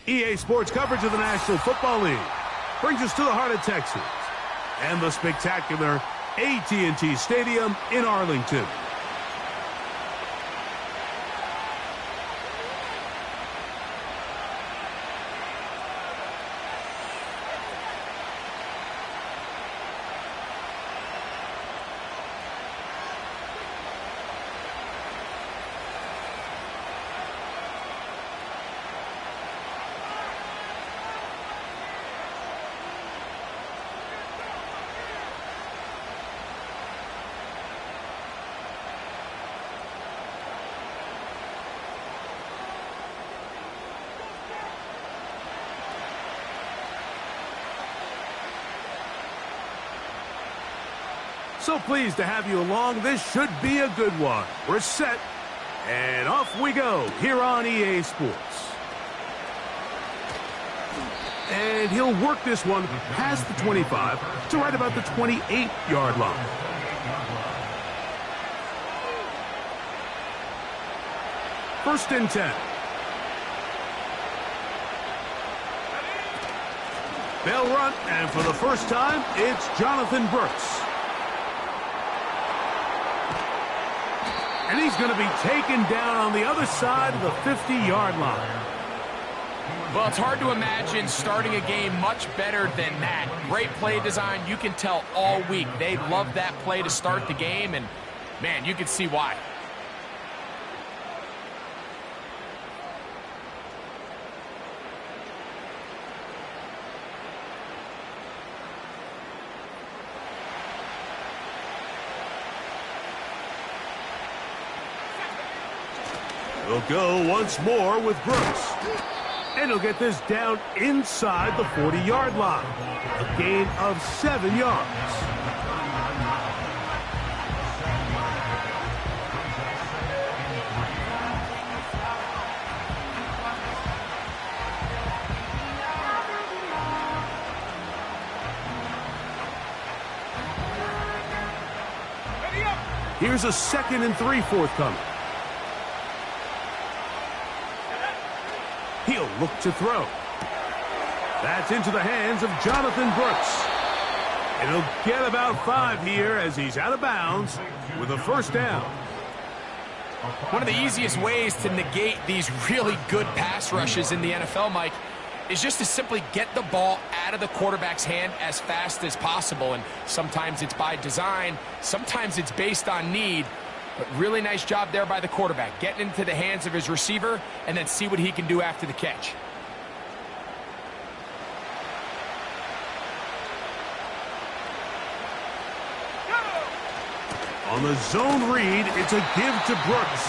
EA Sports coverage of the National Football League brings us to the heart of Texas and the spectacular AT&T Stadium in Arlington. So pleased to have you along. This should be a good one. We're set, and off we go here on EA Sports. And he'll work this one past the 25 to right about the 28-yard line. First and 10. They'll run, and for the first time, it's Jonathan Brooks. And he's going to be taken down on the other side of the 50-yard line. Well, it's hard to imagine starting a game much better than that. Great play design. You can tell all week they love that play to start the game, and, man, you can see why. He'll go once more with Brooks. And he'll get this down inside the 40-yard line. A gain of 7 yards. Here's a 2nd and 3 forthcoming. He'll look to throw. That's into the hands of Jonathan Brooks. And he'll get about 5 here as he's out of bounds with a first down. One of the easiest ways to negate these really good pass rushes in the NFL, Mike, is just to simply get the ball out of the quarterback's hand as fast as possible. And sometimes it's by design, sometimes it's based on need. But really nice job there by the quarterback, getting into the hands of his receiver and then see what he can do after the catch. On the zone read, it's a give to Brooks.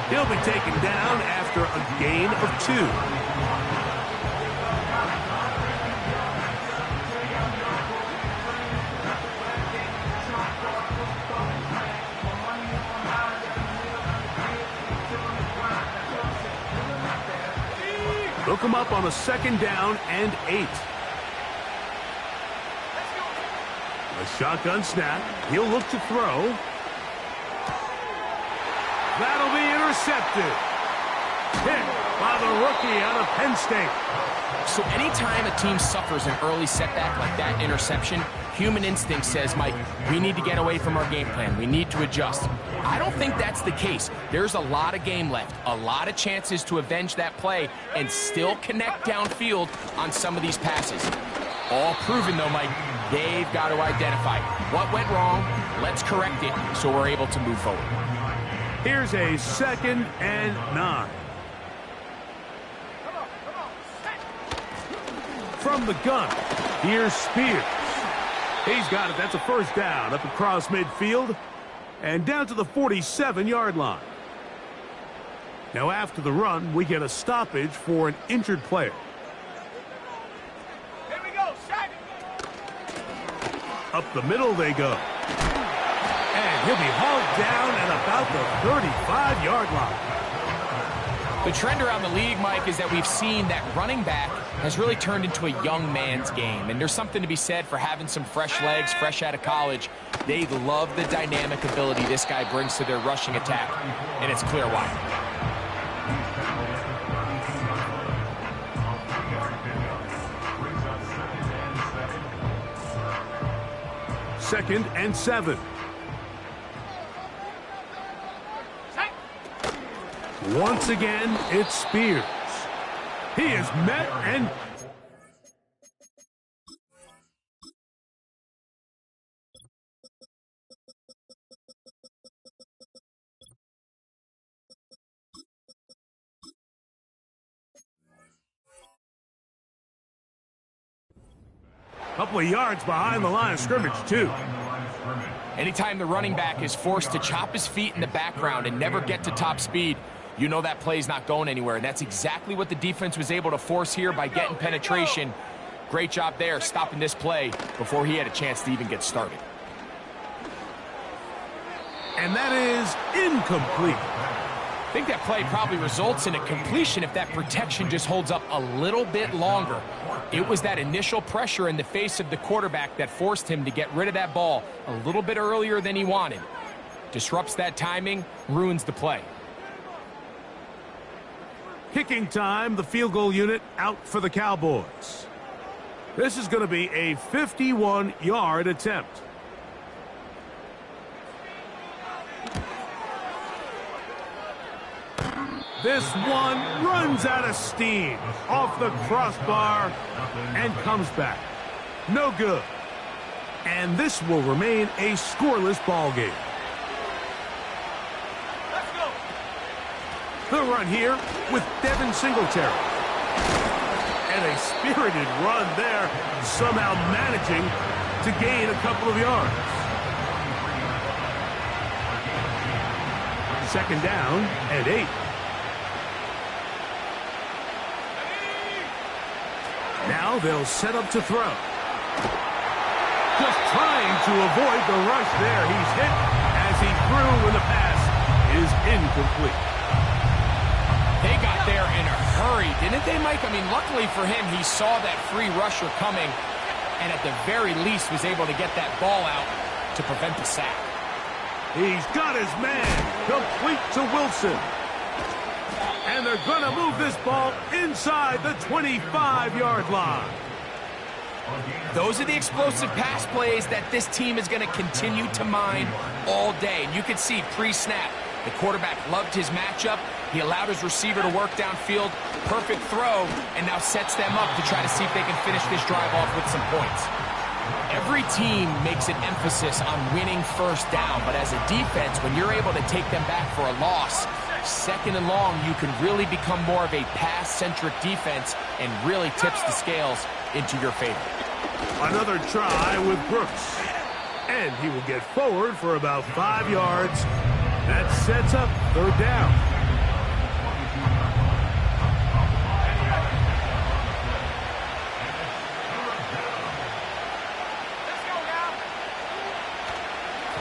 He'll be taken down after a gain of 2. They'll come up on a 2nd down and 8. A shotgun snap. He'll look to throw. That'll be intercepted. Hit by the rookie out of Penn State. So anytime a team suffers an early setback like that interception, human instinct says, Mike, we need to get away from our game plan. We need to adjust. I don't think that's the case. There's a lot of game left, a lot of chances to avenge that play and still connect downfield on some of these passes. All proven, though, Mike, they've got to identify what went wrong, let's correct it so we're able to move forward. Here's a 2nd and 9. From the gun, here's Spears. He's got it. That's a first down up across midfield and down to the 47-yard line. Now, after the run, we get a stoppage for an injured player. Here we go, sack. Up the middle they go. And he'll be hauled down at about the 35-yard line. The trend around the league, Mike, is that we've seen that running back has really turned into a young man's game. And there's something to be said for having some fresh legs, fresh out of college. They love the dynamic ability this guy brings to their rushing attack, and it's clear why. 2nd and 7. Once again, it's Spears. He is met and... Couple of yards behind the line of scrimmage, too. Anytime the running back is forced to chop his feet in the background and never get to top speed, you know that play's not going anywhere. And that's exactly what the defense was able to force here by getting penetration. Great job there, stopping this play before he had a chance to even get started. And that is incomplete. I think that play probably results in a completion if that protection just holds up a little bit longer. It was that initial pressure in the face of the quarterback that forced him to get rid of that ball a little bit earlier than he wanted. Disrupts that timing, ruins the play. Kicking time, the field goal unit out for the Cowboys. This is going to be a 51-yard attempt. This one runs out of steam off the crossbar and comes back. No good. And this will remain a scoreless ball game. Let's go. The run here with Devin Singletary. And a spirited run there, somehow managing to gain a couple of yards. 2nd down and 8. Now they'll set up to throw. Just trying to avoid the rush there. He's hit as he threw when the pass is incomplete. They got there in a hurry, didn't they, Mike? I mean, luckily for him, he saw that free rusher coming and at the very least was able to get that ball out to prevent the sack. He's got his man complete to Wilson. And they're going to move this ball inside the 25-yard line. Those are the explosive pass plays that this team is going to continue to mine all day. And you can see pre-snap, the quarterback loved his matchup. He allowed his receiver to work downfield. Perfect throw, and now sets them up to try to see if they can finish this drive off with some points. Every team makes an emphasis on winning first down, but as a defense, when you're able to take them back for a loss, 2nd and long, you can really become more of a pass-centric defense and really tips the scales into your favor. Another try with Brooks. And he will get forward for about 5 yards. That sets up 3rd down.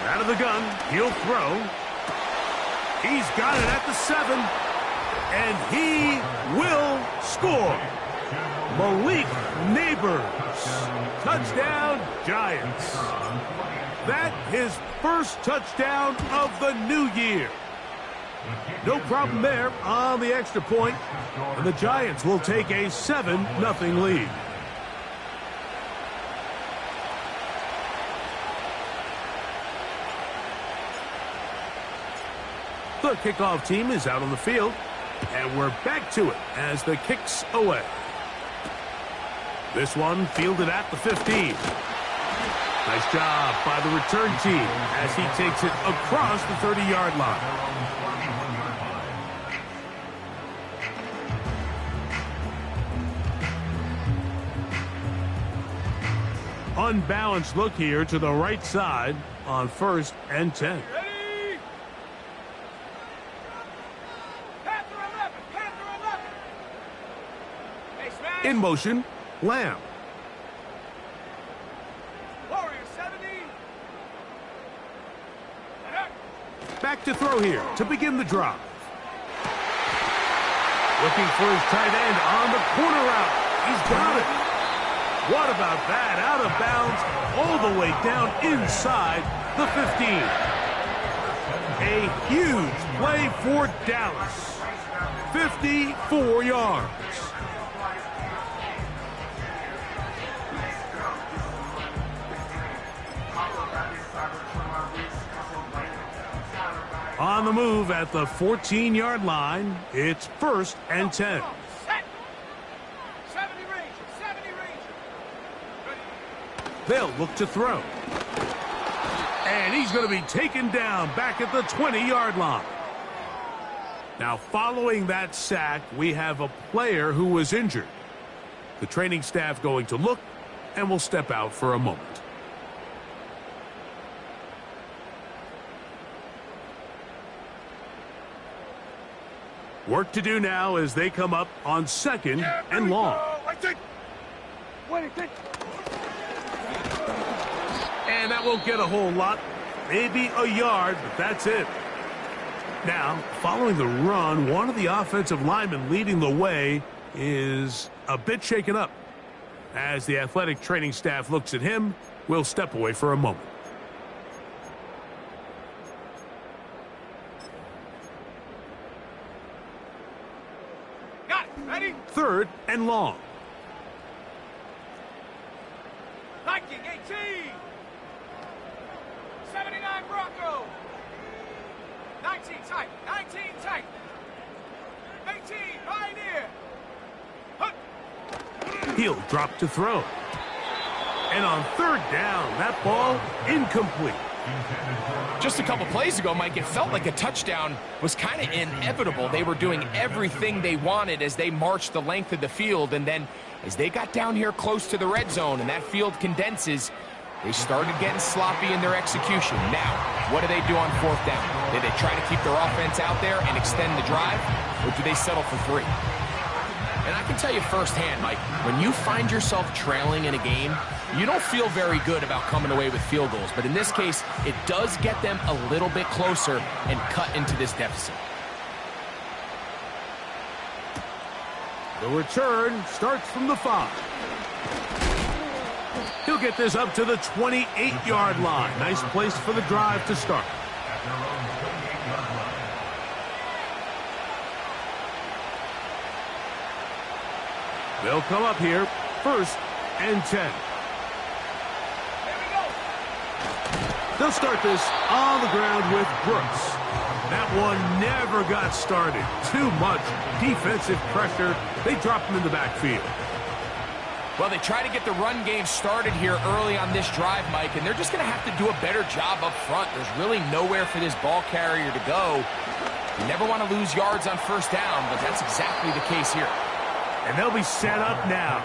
Out of the gun, he'll throw. He's got it at the 7, and he will score. Malik Neighbors, touchdown Giants. That his first touchdown of the new year. No problem there on the extra point, and the Giants will take a 7-0 lead. The kickoff team is out on the field, and we're back to it as the kick's away. This one fielded at the 15. Nice job by the return team as he takes it across the 30-yard line. Unbalanced look here to the right side on 1st and 10. In motion, Lamb. Back to throw here to begin the drive. Looking for his tight end on the corner route. He's got it. What about that? Out of bounds all the way down inside the 15. A huge play for Dallas. 54 yards. On the move at the 14-yard line, it's 1st and 10. They'll look to throw. And he's going to be taken down back at the 20-yard line. Now, following that sack, we have a player who was injured. The training staff going to look and will step out for a moment. Work to do now as they come up on 2nd and long. And that won't get a whole lot. Maybe a yard, but that's it. Now, following the run, one of the offensive linemen leading the way is a bit shaken up. As the athletic training staff looks at him, we'll step away for a moment. Got it. Ready? 3rd and long. Viking 18. 79 Bronco. 19 tight. 19 tight. 18 Pioneer. He'll drop to throw. And on 3rd down, that ball incomplete. Just a couple plays ago, Mike, it felt like a touchdown was kind of inevitable. They were doing everything they wanted as they marched the length of the field, and then as they got down here close to the red zone and that field condenses, they started getting sloppy in their execution. Now, what do they do on 4th down? Do they try to keep their offense out there and extend the drive, or do they settle for 3? And I can tell you firsthand, Mike, when you find yourself trailing in a game, you don't feel very good about coming away with field goals. But in this case, it does get them a little bit closer and cut into this deficit. The return starts from the 5. He'll get this up to the 28-yard line. Nice place for the drive to start. They'll come up here, 1st and 10. They'll start this on the ground with Brooks. That one never got started. Too much defensive pressure. They drop him in the backfield. Well, they try to get the run game started here early on this drive, Mike, and they're just going to have to do a better job up front. There's really nowhere for this ball carrier to go. You never want to lose yards on 1st down, but that's exactly the case here. And they'll be set up now.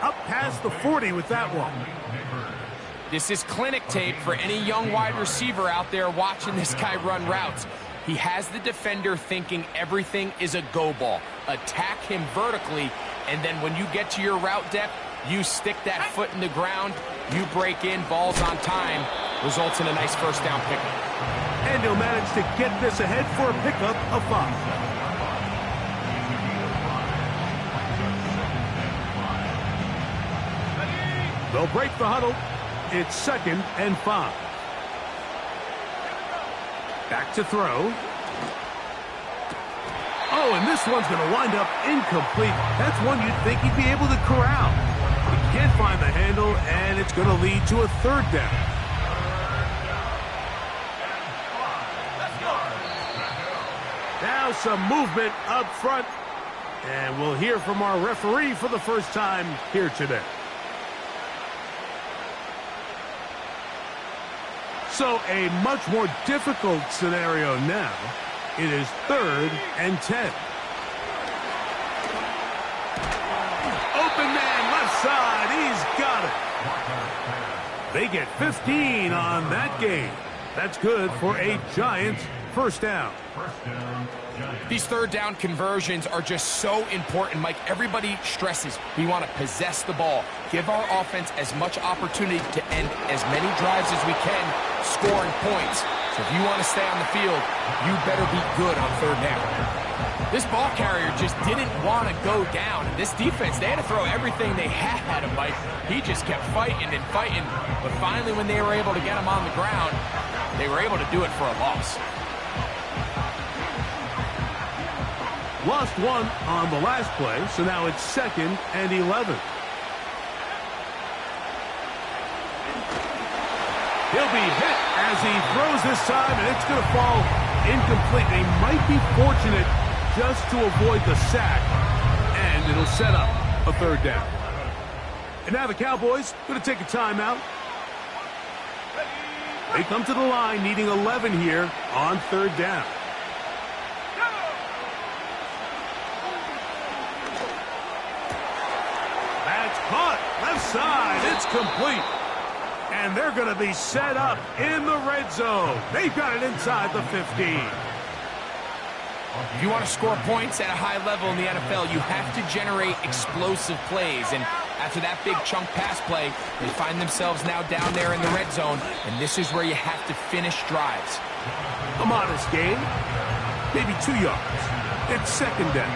Up past the 40 with that one. This is clinic tape for any young wide receiver out there watching this guy run routes. He has the defender thinking everything is a go ball. Attack him vertically, and then when you get to your route depth, you stick that foot in the ground, you break in, balls on time, results in a nice 1st down pickup. And he'll manage to get this ahead for a pickup of 5. They'll break the huddle. It's 2nd and 5. Back to throw. Oh, and this one's going to wind up incomplete. That's one you'd think he'd be able to corral. He can't find the handle, and it's going to lead to a 3rd down. Now some movement up front, and we'll hear from our referee for the first time here today. So a much more difficult scenario now. It is 3rd and 10. Open man left side. He's got it. They get 15 on that game. That's good for a Giants 1st down. These 3rd down conversions are just so important, Mike. Everybody stresses we want to possess the ball, give our offense as much opportunity to end as many drives as we can, scoring points. So if you want to stay on the field, you better be good on 3rd down. This ball carrier just didn't want to go down. This defense, they had to throw everything they had at him, Mike. He just kept fighting and fighting. But finally, when they were able to get him on the ground, they were able to do it for a loss. Lost one on the last play, so now it's 2nd and 11. He'll be hit as as he throws this time, and it's going to fall incomplete. They might be fortunate just to avoid the sack, and it'll set up a third down. And now the Cowboys going to take a timeout. They come to the line needing 11 here on third down. That's caught. Left side. It's complete. And they're going to be set up in the red zone. They've got it inside the 15. If you want to score points at a high level in the NFL, you have to generate explosive plays. And after that big chunk pass play, they find themselves now down there in the red zone. And this is where you have to finish drives. A modest gain. Maybe 2 yards. It's second down.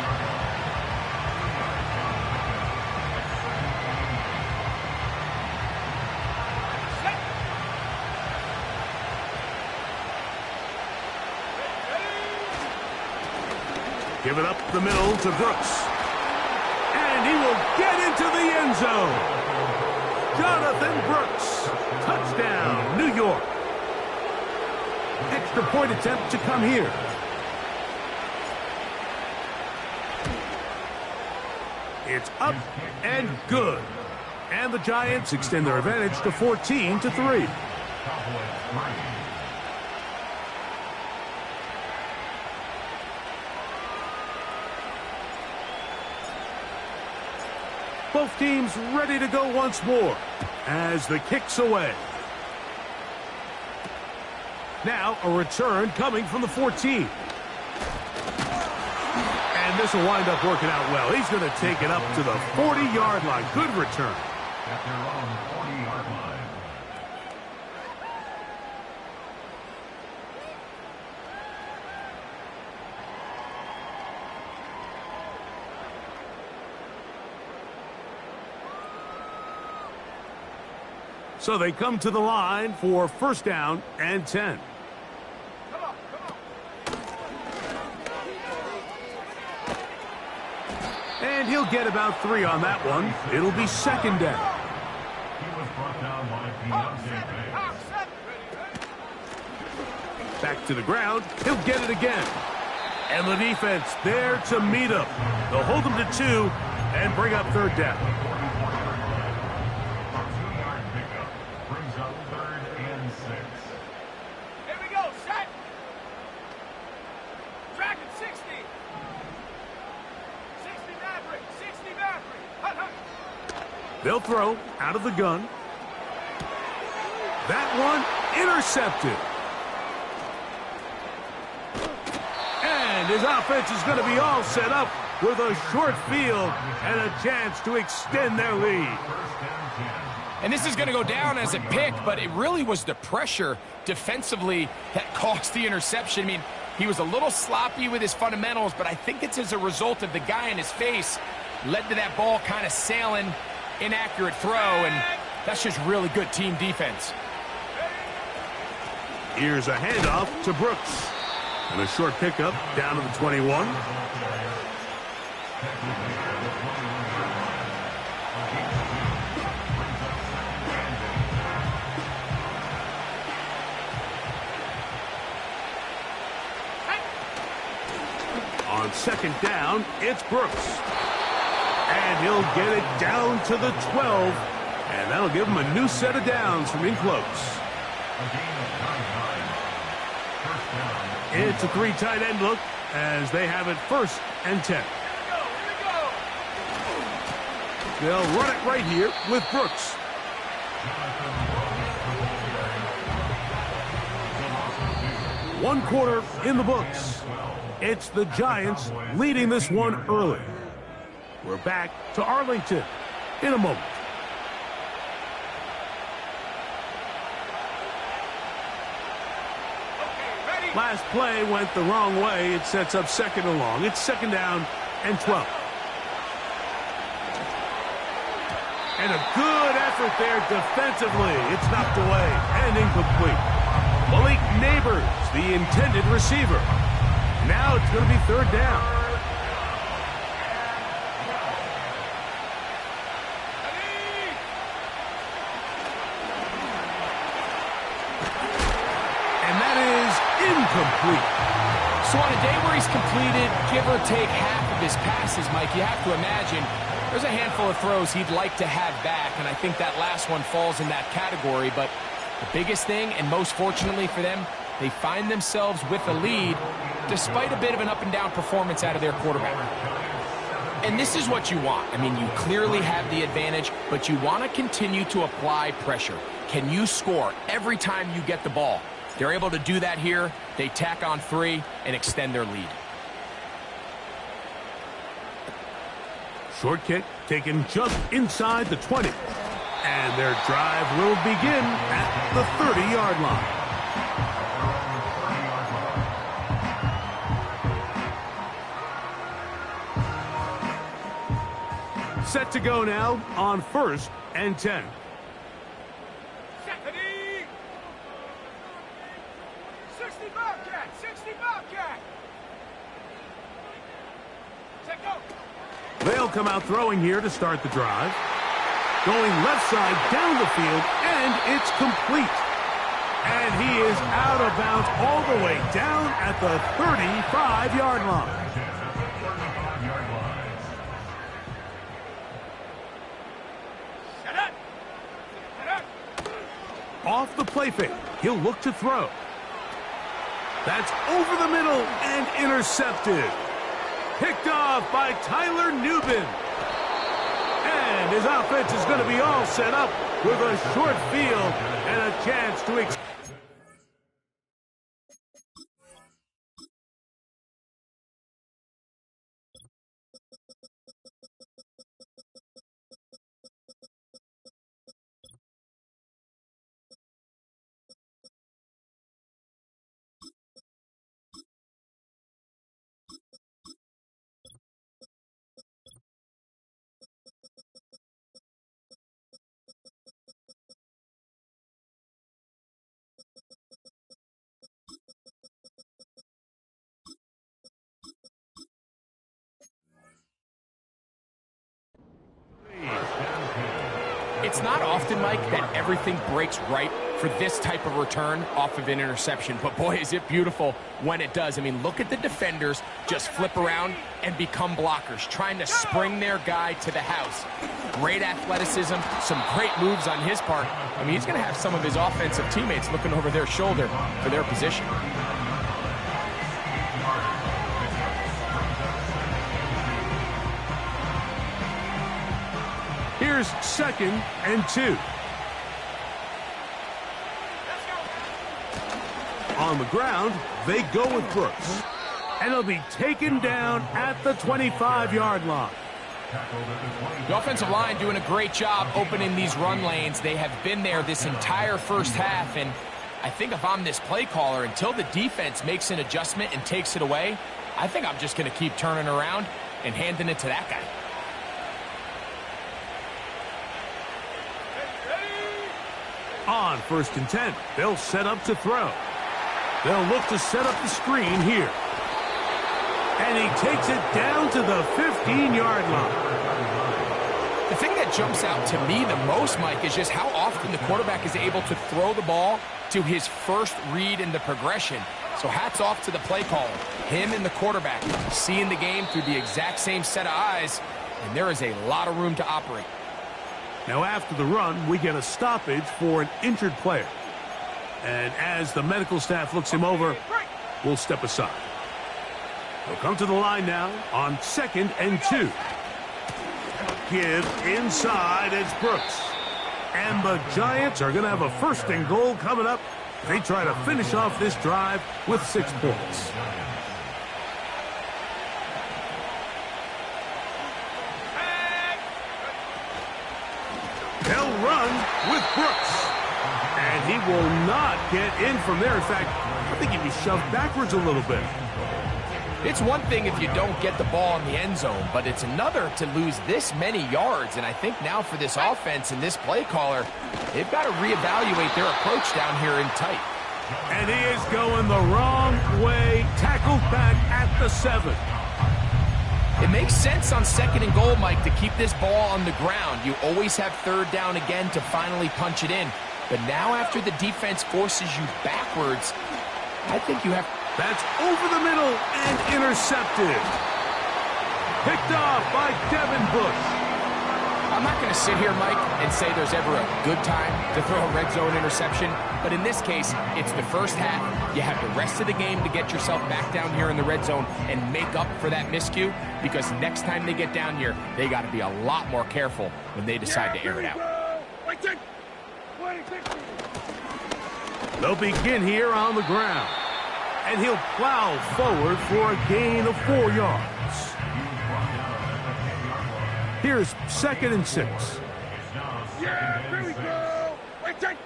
Give it up the middle to Brooks. And he will get into the end zone. Jonathan Brooks. Touchdown, New York. Extra point attempt to come here. It's up and good. And the Giants extend their advantage to 14-3. Both teams ready to go once more as the kick's away. Now a return coming from the 14. And this will wind up working out well. He's going to take it up to the 40-yard line. Good return. At their own 40-yard line. So they come to the line for first down and 10. And he'll get about 3 on that one. It'll be second down. He was brought down by Back to the ground. He'll get it again. And the defense there to meet him. They'll hold him to 2 and bring up third down. They'll throw out of the gun. That one intercepted. And his offense is going to be all set up with a short field and a chance to extend their lead. And this is going to go down as a pick, but it really was the pressure defensively that caused the interception. I mean, he was a little sloppy with his fundamentals, but I think it's as a result of the guy in his face led to that ball kind of sailing. Inaccurate throw, and that's just really good team defense. Here's a handoff to Brooks. And a short pickup down to the 21. On second down, it's Brooks. And he'll get it down to the 12. And that'll give him a new set of downs from in close. It's a 3 tight end look as they have it first and 10. They'll run it right here with Brooks. One quarter in the books. It's the Giants leading this one early. We're back to Arlington in a moment. Last play went the wrong way. It sets up second and long. It's second down and 12. And a good effort there defensively. It's knocked away and incomplete. Malik Neighbors, the intended receiver. Now it's going to be third down. incomplete. So on a day where he's completed, give or take half of his passes, Mike, you have to imagine there's a handful of throws he'd like to have back, and I think that last one falls in that category. But the biggest thing, and most fortunately for them, they find themselves with a lead despite a bit of an up-and-down performance out of their quarterback. And this is what you want. I mean, you clearly have the advantage, but you want to continue to apply pressure. Can you score every time you get the ball? They're able to do that here. They tack on 3 and extend their lead. Short kick taken just inside the 20. And their drive will begin at the 30-yard line. Set to go now on 1st and 10. Stephanie! 60 Bobcat! 60 Bobcat! Set go! They'll come out throwing here to start the drive. Going left side down the field, and it's complete. And he is out of bounds all the way down at the 35-yard line. Off the play fake, he'll look to throw. That's over the middle and intercepted. Picked off by Tyler Newbin. And his offense is going to be all set up with a short field and a chance to It's not often, Mike, that everything breaks right for this type of return off of an interception. But, boy, is it beautiful when it does. I mean, look at the defenders just flip around and become blockers, trying to spring their guy to the house. Great athleticism, some great moves on his part. I mean, he's going to have some of his offensive teammates looking over their shoulder for their position. Here's 2nd and 2. On the ground, they go with Brooks. And he'll be taken down at the 25-yard line. The offensive line doing a great job opening these run lanes. They have been there this entire first half, and I think if I'm this play caller, until the defense makes an adjustment and takes it away, I think I'm just going to keep turning around and handing it to that guy. On 1st and 10, they'll set up to throw. They'll look to set up the screen here. And he takes it down to the 15-yard line. The thing that jumps out to me the most, Mike, is just how often the quarterback is able to throw the ball to his first read in the progression. So hats off to the play caller. Him and the quarterback seeing the game through the exact same set of eyes, and there is a lot of room to operate. Now after the run, we get a stoppage for an injured player. And as the medical staff looks him over, we'll step aside. They'll come to the line now on 2nd and 2. Give inside, it's Brooks. And the Giants are going to have a 1st and goal coming up. They try to finish off this drive with 6 points. They'll run with Brooks. And he will not get in from there. In fact, I think he'd be shoved backwards a little bit. It's one thing if you don't get the ball in the end zone, but it's another to lose this many yards. And I think now for this offense and this play caller, they've got to reevaluate their approach down here in tight. And he is going the wrong way. Tackled back at the 7. It makes sense on 2nd and goal, Mike, to keep this ball on the ground. You always have 3rd down again to finally punch it in. But now after the defense forces you backwards, I think you have That's over the middle and intercepted. Picked off by Devin Bush. I'm not going to sit here, Mike, and say there's ever a good time to throw a red zone interception, but in this case, it's the first half. You have the rest of the game to get yourself back down here in the red zone and make up for that miscue, because next time they get down here, they got to be a lot more careful when they decide to air it out. They'll begin here on the ground, and he'll plow forward for a gain of 4 yards. Here's 2nd and 6. Yeah, here we go. Wait, check.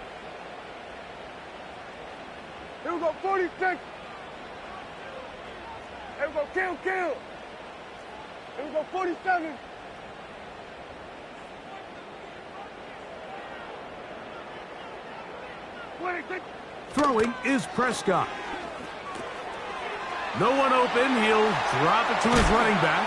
Here we go, 46. Here we go, kill. Here we go, 47. Throwing is Prescott. No one open. He'll drop it to his running back.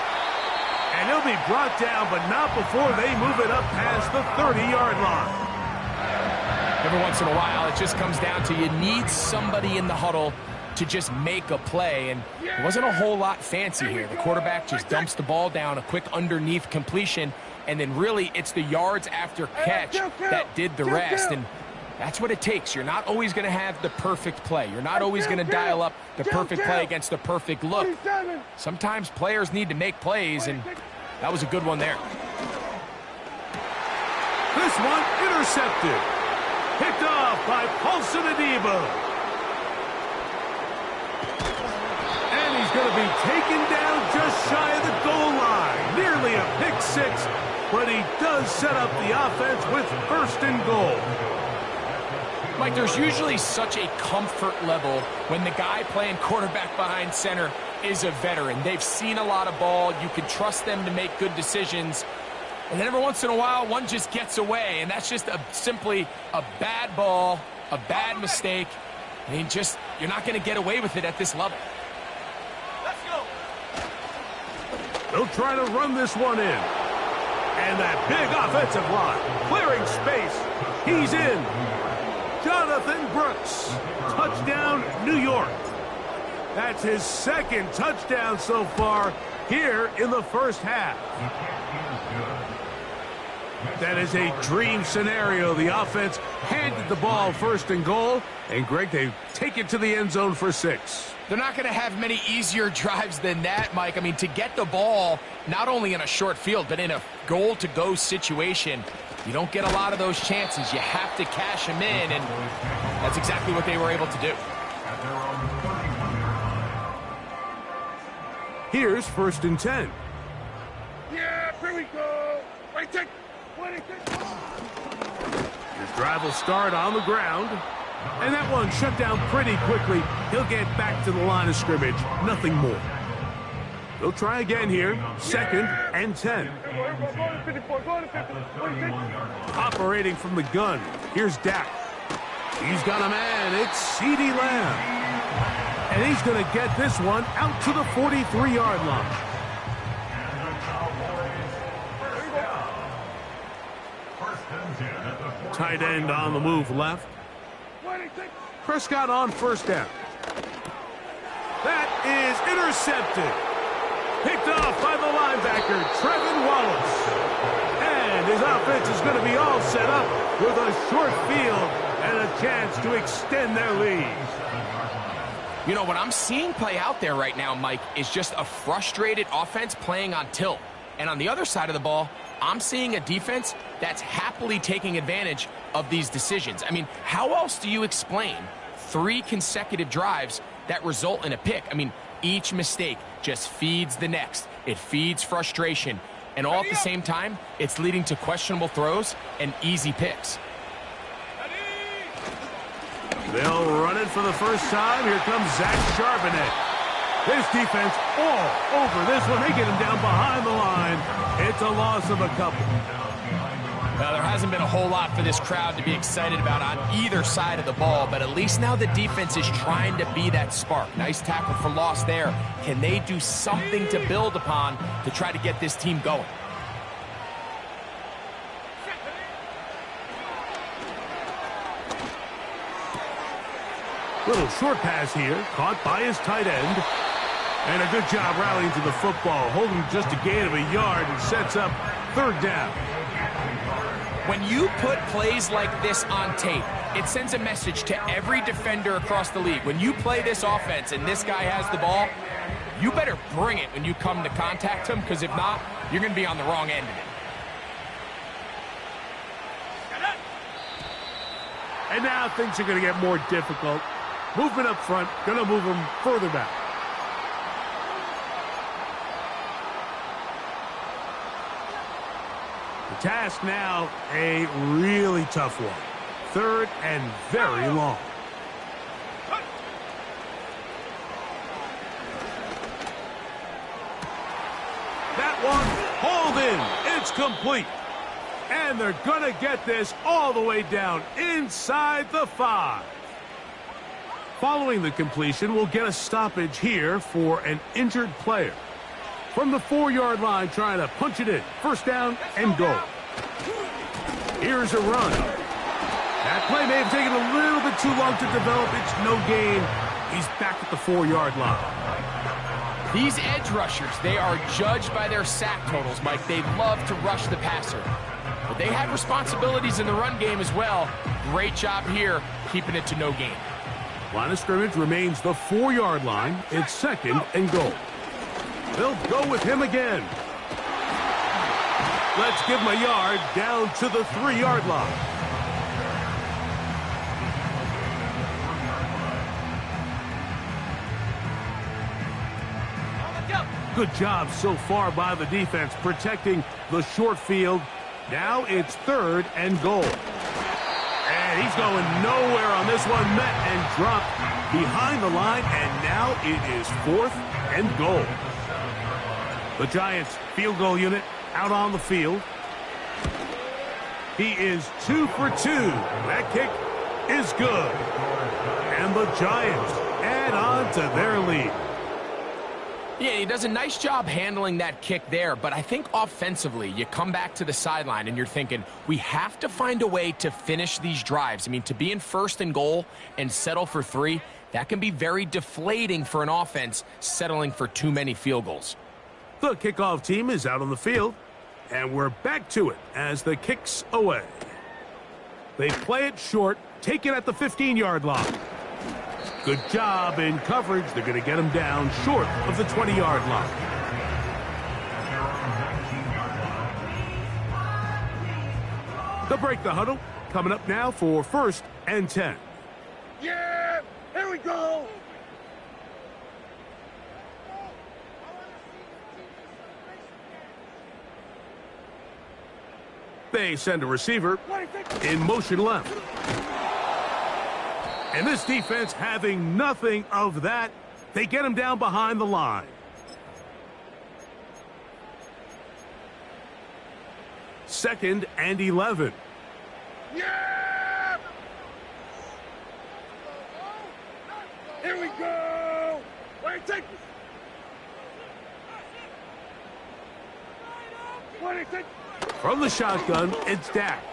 And he'll be brought down, but not before they move it up past the 30-yard line. Every once in a while, it just comes down to you need somebody in the huddle to just make a play, and it wasn't a whole lot fancy here. The quarterback just dumps the ball down, a quick underneath completion, and then really it's the yards after catch that did the rest, and that's what it takes. You're not always going to have the perfect play. You're not always going to dial up the perfect play against the perfect look. Sometimes players need to make plays, and that was a good one there. This one intercepted. Picked off by Paulson Adebo. And he's going to be taken down just shy of the goal line. Nearly a pick six, but he does set up the offense with 1st and goal. Mike, there's usually such a comfort level when the guy playing quarterback behind center is a veteran. They've seen a lot of ball. You can trust them to make good decisions. And then every once in a while, one just gets away, and that's just simply a bad ball, a bad mistake. I mean, you're not going to get away with it at this level. Let's go. They'll try to run this one in. And that big offensive line, clearing space. He's in. Jonathan Brooks, touchdown, New York. That's his 2nd touchdown so far here in the first half. That is a dream scenario. The offense handed the ball 1st and goal, and Greg, they take it to the end zone for 6. They're not going to have many easier drives than that, Mike. I mean, to get the ball not only in a short field, but in a goal-to-go situation, you don't get a lot of those chances. You have to cash them in, and that's exactly what they were able to do. Here's 1st and 10. Yeah, here we go. Wait, check. 26. His drive will start on the ground. And that one shut down pretty quickly. He'll get back to the line of scrimmage. Nothing more. They'll try again here. 2nd and 10. Operating from the gun. Here's Dak. He's got a man. It's CeeDee Lamb. And he's going to get this one out to the 43-yard line. Tight end on the move left. Prescott on 1st down. That is intercepted. Picked off by the linebacker, Trevin Wallace. And his offense is going to be all set up with a short field and a chance to extend their lead. You know, what I'm seeing play out there right now, Mike, is just a frustrated offense playing on tilt. And on the other side of the ball, I'm seeing a defense that's happily taking advantage of these decisions. I mean, how else do you explain 3 consecutive drives that result in a pick? I mean, each mistake just feeds the next. It feeds frustration. And all at the same time, it's leading to questionable throws and easy picks. They'll run it for the first time. Here comes Zach Charbonnet. This defense all over this one. They get him down behind the line. It's a loss of a couple. Now, there hasn't been a whole lot for this crowd to be excited about on either side of the ball, but at least now the defense is trying to be that spark. Nice tackle for loss there. Can they do something to build upon to try to get this team going? Little short pass here, caught by his tight end. And a good job rallying to the football, holding just a gain of a yard and sets up third down. When you put plays like this on tape, it sends a message to every defender across the league. When you play this offense and this guy has the ball, you better bring it when you come to contact him, because if not, you're going to be on the wrong end of it. And now things are going to get more difficult. Movement up front, going to move them further back. The task now, a really tough one. Third and very long. That one hauled in. It's complete. And they're going to get this all the way down inside the 5. Following the completion, we'll get a stoppage here for an injured player. From the 4-yard line, trying to punch it in. First down and goal. Here's a run. That play may have taken a little bit too long to develop. It's no gain. He's back at the 4-yard line. These edge rushers, they are judged by their sack totals, Mike. They love to rush the passer. But they have responsibilities in the run game as well. Great job here, keeping it to no gain. Line of scrimmage remains the 4-yard line. It's second and goal. They'll go with him again. Let's give him a yard down to the 3-yard line. Good job so far by the defense protecting the short field. Now it's third and goal. And he's going nowhere on this one. Met and dropped behind the line, and now it is fourth and goal. The Giants field goal unit out on the field. He is 2 for 2. That kick is good. And the Giants add on to their lead. Yeah, he does a nice job handling that kick there, but I think offensively, you come back to the sideline and you're thinking, we have to find a way to finish these drives. I mean, to be in first and goal and settle for 3, that can be very deflating for an offense settling for too many field goals. The kickoff team is out on the field, and we're back to it as the kick's away. They play it short, take it at the 15-yard line. Good job in coverage. They're going to get him down short of the 20-yard line. They'll break the huddle. Coming up now for first and 10. Yeah, here we go. They send a receiver in motion left. And this defense having nothing of that. They get him down behind the line. Second and 11. Yeah! Here we go. Wait, take this. 26. From the shotgun, it's Dak.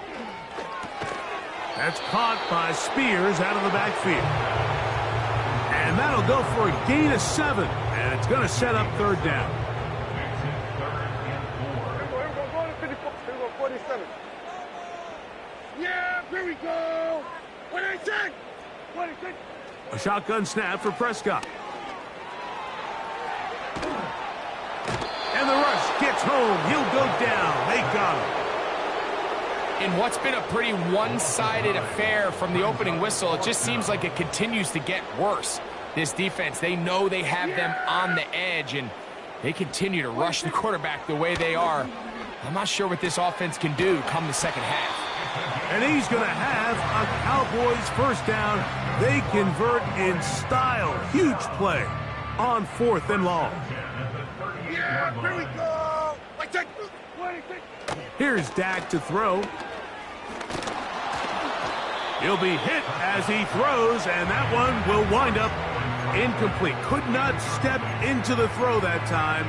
That's caught by Spears out of the backfield. And that'll go for a gain of 7. And it's going to set up third down. Here we go, 47. Yeah, here we go. 26. 26. A shotgun snap for Prescott. And the rush gets home. He'll go down. They got him. In what's been a pretty one-sided affair from the opening whistle, it just seems like it continues to get worse. This defense, they know they have them on the edge, and they continue to rush the quarterback the way they are. I'm not sure what this offense can do come the second half. And he's going to have a Cowboys first down. They convert in style. Huge play on fourth and long. Yeah, here we go. Wait, take 26. Here's Dak to throw. He'll be hit as he throws, and that one will wind up incomplete. Could not step into the throw that time.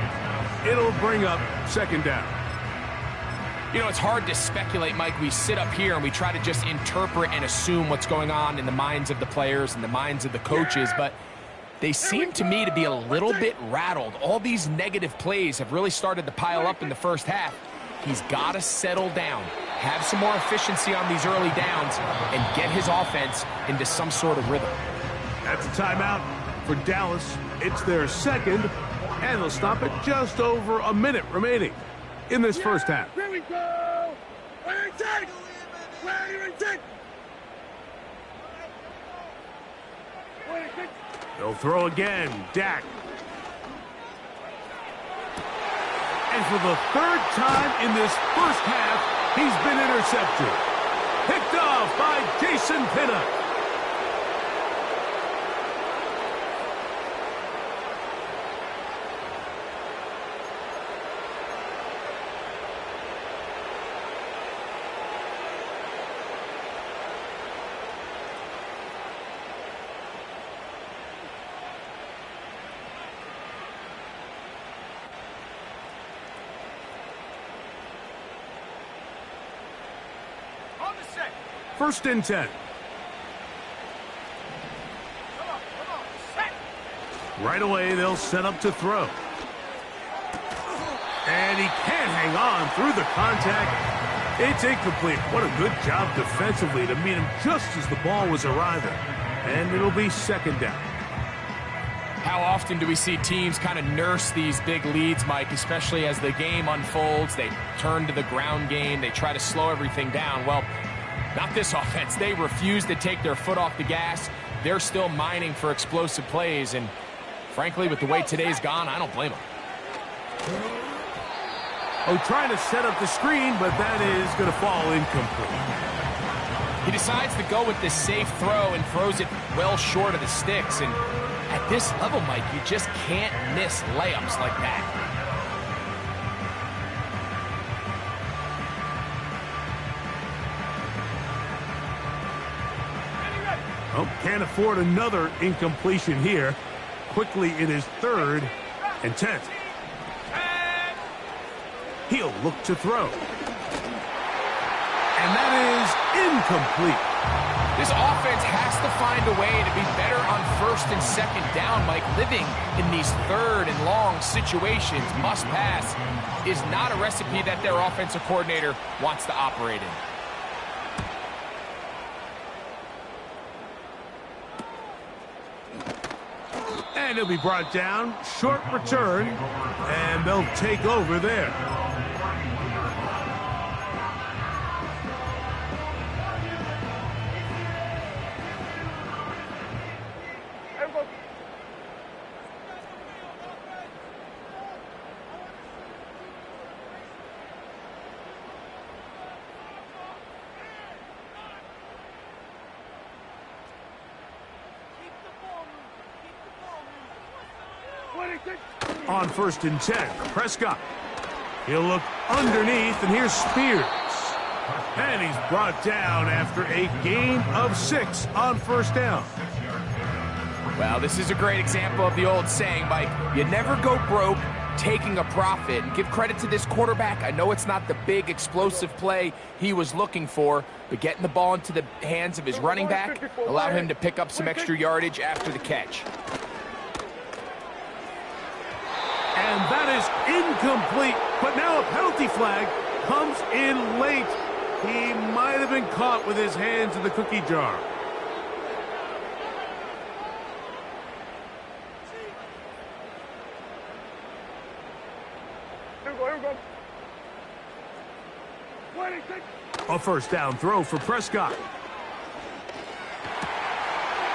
It'll bring up second down. You know, it's hard to speculate, Mike. We sit up here and we try to just interpret and assume what's going on in the minds of the players and the minds of the coaches, but they seem to me to be a little bit rattled. All these negative plays have really started to pile up in the first half. He's got to settle down, have some more efficiency on these early downs, and get his offense into some sort of rhythm. That's a timeout for Dallas. It's their second, and they'll stop it just over a minute remaining in this first half. Here we go. They'll throw again. Dak. And for the third time in this first half, he's been intercepted. Picked off by Jason Pinnock. First and 10. Right away, they'll set up to throw. And he can't hang on through the contact. It's incomplete. What a good job defensively to meet him just as the ball was arriving. And it'll be second down. How often do we see teams kind of nurse these big leads, Mike, especially as the game unfolds? They turn to the ground game. They try to slow everything down. Well, not this offense. They refuse to take their foot off the gas. They're still mining for explosive plays, and frankly, with the way today's gone, I don't blame them. Oh, trying to set up the screen, but that is going to fall incomplete. He decides to go with this safe throw and throws it well short of the sticks, and at this level, Mike, you just can't miss layups like that. Oh, can't afford another incompletion here. Quickly, it is third and 10. He'll look to throw. And that is incomplete. This offense has to find a way to be better on first and second down, Mike. Living in these third and long situations, must pass, is not a recipe that their offensive coordinator wants to operate in. And he'll be brought down. Short return. And they'll take over there. On first and 10, Prescott. He'll look underneath, and here's Spears. And he's brought down after a gain of 6 on first down. Well, this is a great example of the old saying, Mike, you never go broke taking a profit. And give credit to this quarterback. I know it's not the big explosive play he was looking for, but getting the ball into the hands of his running back allowed him to pick up some extra yardage after the catch. And that is incomplete, but now a penalty flag comes in late. He might have been caught with his hands in the cookie jar. A first down throw for Prescott.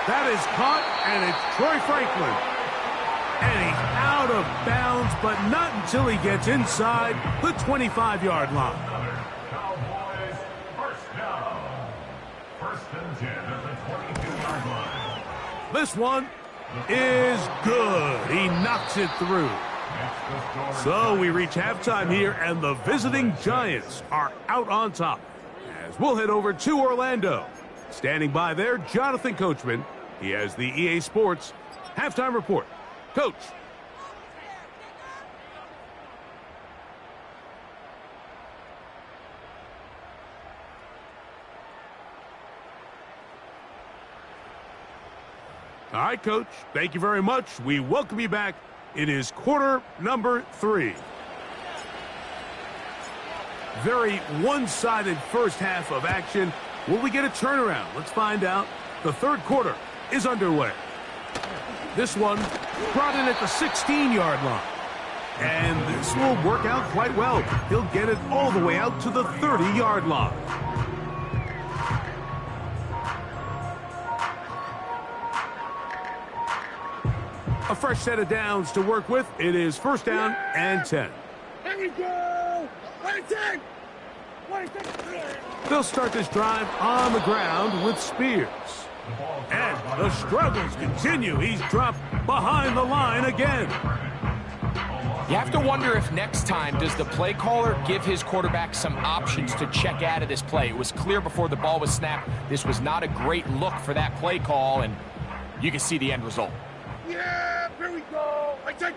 That is caught, and it's Troy Franklin. And he's out of bounds, but not until he gets inside the 25-yard line. Cowboys first down. First and 10 at the 22-yard line. This one is good. He knocks it through. So we reach halftime here, and the visiting Giants are out on top. As we'll head over to Orlando. Standing by there, Jonathan Coachman. He has the EA Sports halftime report. Coach. All right, Coach. Thank you very much. We welcome you back. It is quarter number 3. Very one-sided first half of action. Will we get a turnaround? Let's find out. The third quarter is underway. This one brought in at the 16-yard line. And this will work out quite well. He'll get it all the way out to the 30-yard line. A fresh set of downs to work with. It is first down and 10. Here we go! 10! They'll start this drive on the ground with Spears. And the struggles continue. He's dropped behind the line again. You have to wonder if next time does the play caller give his quarterback some options to check out of this play. It was clear before the ball was snapped. This was not a great look for that play call, and you can see the end result. Yeah, here we go! 10!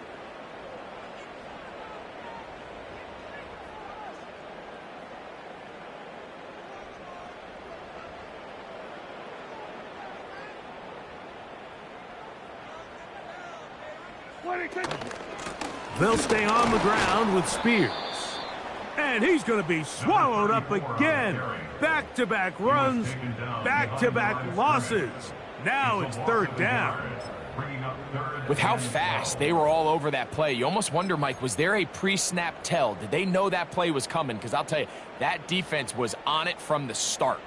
They'll stay on the ground with Spears. And he's going to be swallowed up again. Back-to-back runs, back-to-back losses. Now it's third down. With how fast they were all over that play, you almost wonder, Mike, was there a pre-snap tell? Did they know that play was coming? Because I'll tell you, that defense was on it from the start.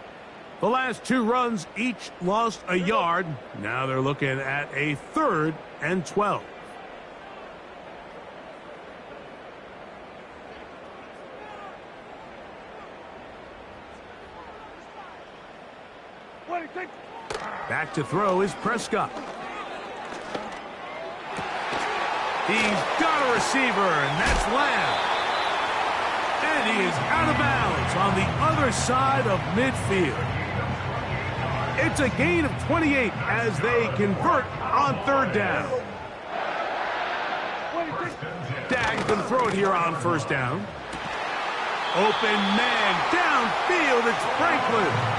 The last 2 runs each lost a yard. Now they're looking at a 3rd and 12. Back to throw is Prescott. He's got a receiver, and that's Lamb. And he is out of bounds on the other side of midfield. It's a gain of 28 as they convert on third down. Dag's going to throw it here on first down. Open man downfield, it's Franklin.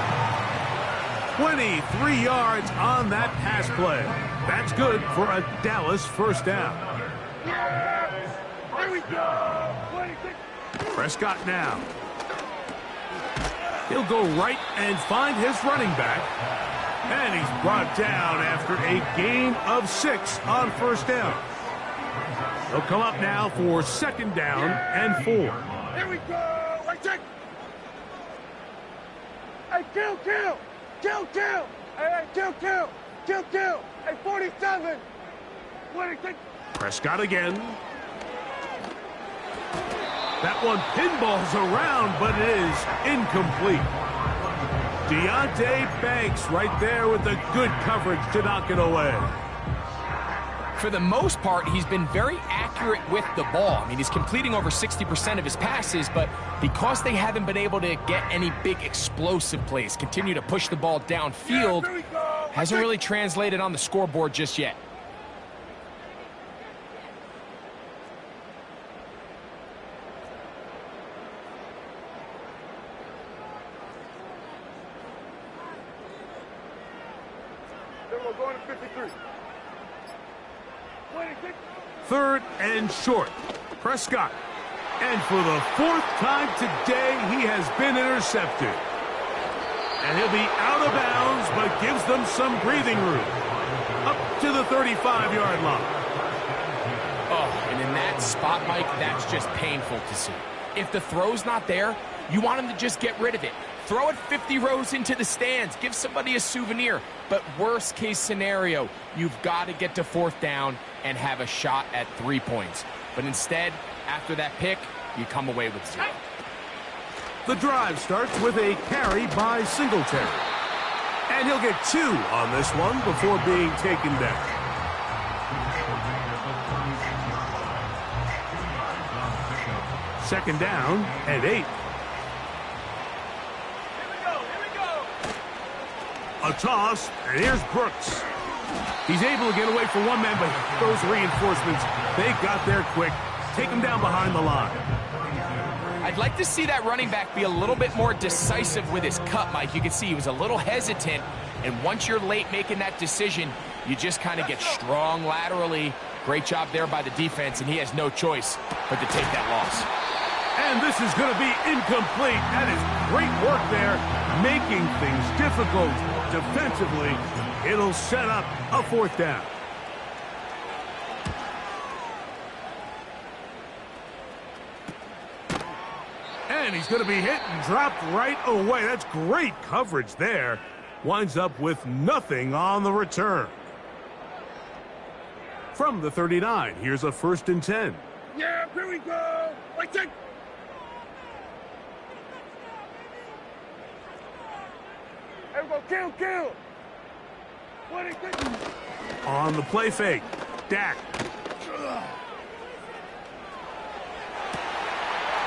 23 yards on that pass play. That's good for a Dallas first down. Here we go! Prescott now. He'll go right and find his running back. And he's brought down after a gain of 6 on first down. He'll come up now for second down and 4. Here we go! Hey, kill! Kill! Hey, kill! Hey, 47! Prescott again. That one pinballs around, but it is incomplete. Deontay Banks right there with the good coverage to knock it away. For the most part, he's been very accurate with the ball. I mean, he's completing over 60% of his passes, but because they haven't been able to get any big explosive plays, continue to push the ball downfield, hasn't really translated on the scoreboard just yet. We're going to 53. 3rd and short. Prescott. And for the 4th time today, he has been intercepted. And he'll be out of bounds, but gives them some breathing room. Up to the 35-yard line. Oh, and in that spot, Mike, that's just painful to see. If the throw's not there, you want him to just get rid of it. Throw it 50 rows into the stands. Give somebody a souvenir. But worst case scenario, you've got to get to 4th down and have a shot at 3 points. But instead, after that pick, you come away with 0. The drive starts with a carry by Singletary. And he'll get 2 on this one before being taken down. Second down and 8. A toss, and here's Brooks. He's able to get away from one man, but those reinforcements, they got there quick. Take him down behind the line. I'd like to see that running back be a little bit more decisive with his cut, Mike. You can see he was a little hesitant, and once you're late making that decision, You just kind of get strong laterally. Great job there by the defense, and he has no choice but to take that loss. And this is going to be incomplete. That is great work there, making things difficult defensively. It'll set up a 4th down. And he's going to be hit and dropped right away. That's great coverage there. Winds up with nothing on the return. From the 39, here's a 1st and 10. Yeah, here we go. Right take. There we go. Kill. What is it? On the play fake, Dak.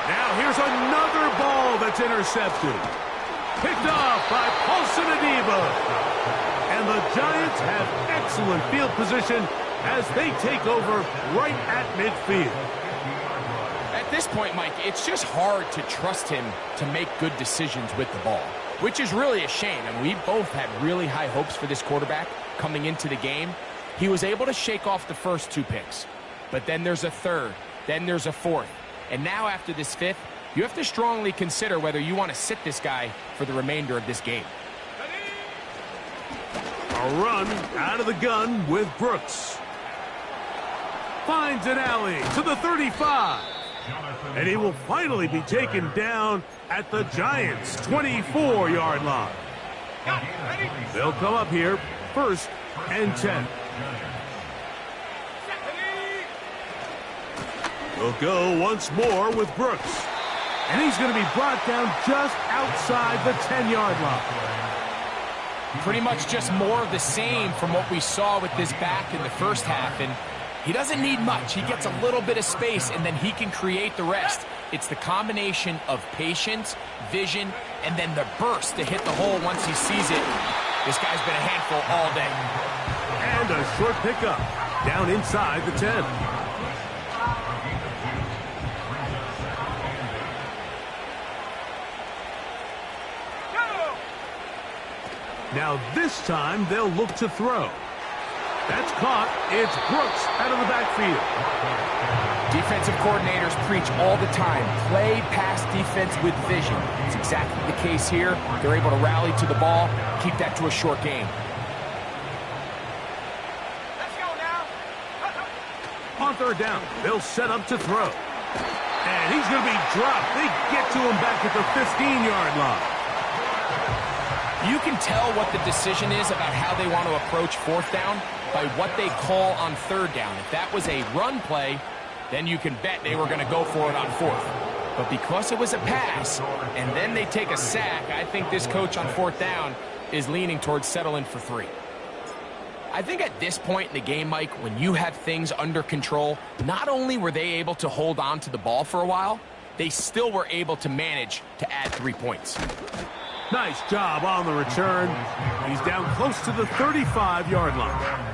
Now here's another ball that's intercepted. Picked off by Paulson Adebo. And the Giants have excellent field position as they take over right at midfield. At this point, Mike, it's just hard to trust him to make good decisions with the ball, which is really a shame. And we both had really high hopes for this quarterback coming into the game. He was able to shake off the first 2 picks, but then there's a 3rd, then there's a 4th. And now after this 5th, you have to strongly consider whether you want to sit this guy for the remainder of this game. A run out of the gun with Brooks. Finds an alley to the 35. And he will finally be taken down at the Giants' 24-yard line. They'll come up here 1st and 10. We'll go once more with Brooks. And he's going to be brought down just outside the 10-yard line. Pretty much just more of the same from what we saw with this back in the first half. And he doesn't need much. He gets a little bit of space, and then he can create the rest. It's the combination of patience, vision, and then the burst to hit the hole once he sees it. This guy's been a handful all day. And a short pickup down inside the 10. Now this time they'll look to throw. That's caught. It's Brooks out of the backfield. Defensive coordinators preach all the time, play pass defense with vision. It's exactly the case here. They're able to rally to the ball, keep that to a short game. Let's go now. On 3rd down, they'll set up to throw. And he's going to be dropped. They get to him back at the 15-yard line. You can tell what the decision is about how they want to approach 4th down by what they call on 3rd down. If that was a run play, then you can bet they were going to go for it on 4th. But because it was a pass, and then they take a sack, I think this coach on 4th down is leaning towards settling for 3. I think at this point in the game, Mike, when you have things under control, not only were they able to hold on to the ball for a while, they still were able to manage to add 3 points. Nice job on the return. He's down close to the 35-yard line.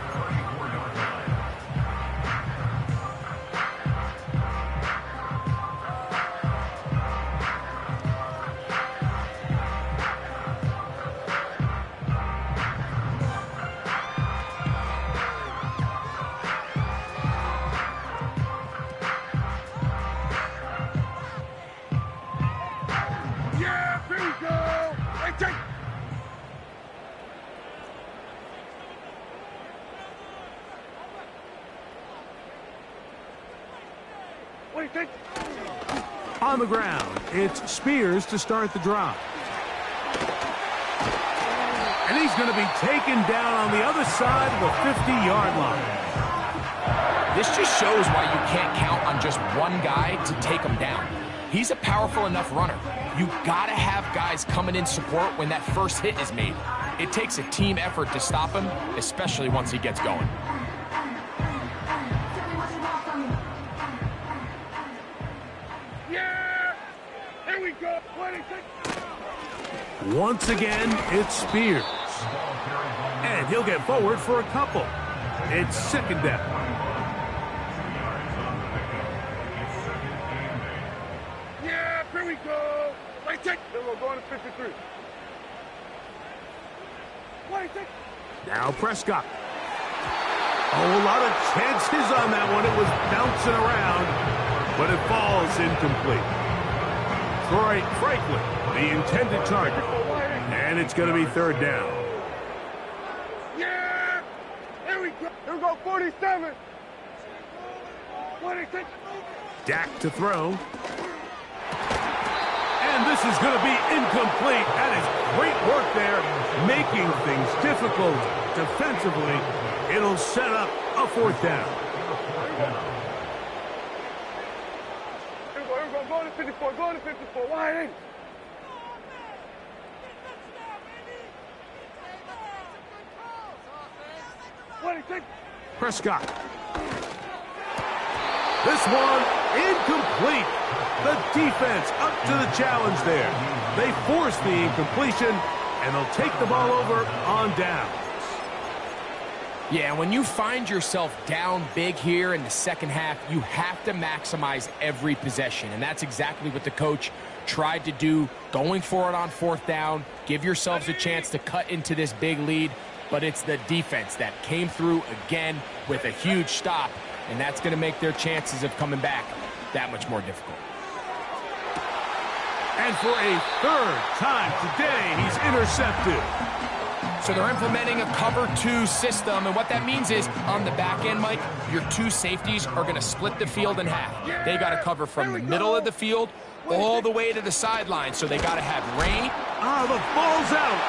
Yeah, here we go. Right take. Wait, take. On the ground, it's Spears to start the drive. And he's going to be taken down on the other side of the 50-yard line. This just shows why you can't count on just one guy to take him down. He's a powerful enough runner. You gotta have guys coming in support when that first hit is made. It takes a team effort to stop him, especially once he gets going. Yeah! Here we go. Once again, it's Spears. And he'll get forward for a couple. It's 2nd down. Yeah, here we go. Right take. Then we'll go to 53. Right take. Now Prescott. Oh, a lot of chances on that one. It was bouncing around, but it falls incomplete. Troy Franklin, the intended target. And it's going to be third down. Yeah! Here we go. Here we go, 47. 26. Dak to throw. And this is going to be incomplete. That is great work there, making things difficult defensively. It'll set up a fourth down. Here we go. Go to 54. Go to 54. Wide in. Prescott. This one incomplete. The defense up to the challenge there. They force the incompletion, and they'll take the ball over on downs. Yeah, when you find yourself down big here in the second half, you have to maximize every possession, and that's exactly what the coach tried to do, going for it on fourth down, give yourselves a chance to cut into this big lead, but it's the defense that came through again with a huge stop, and that's going to make their chances of coming back that much more difficult. And for a third time today, he's intercepted. So they're implementing a cover 2 system, and what that means is on the back end, Mike, your 2 safeties are going to split the field in half. They got to cover from the middle of the field all the way to the sideline, so they got to have rain. The ball's out.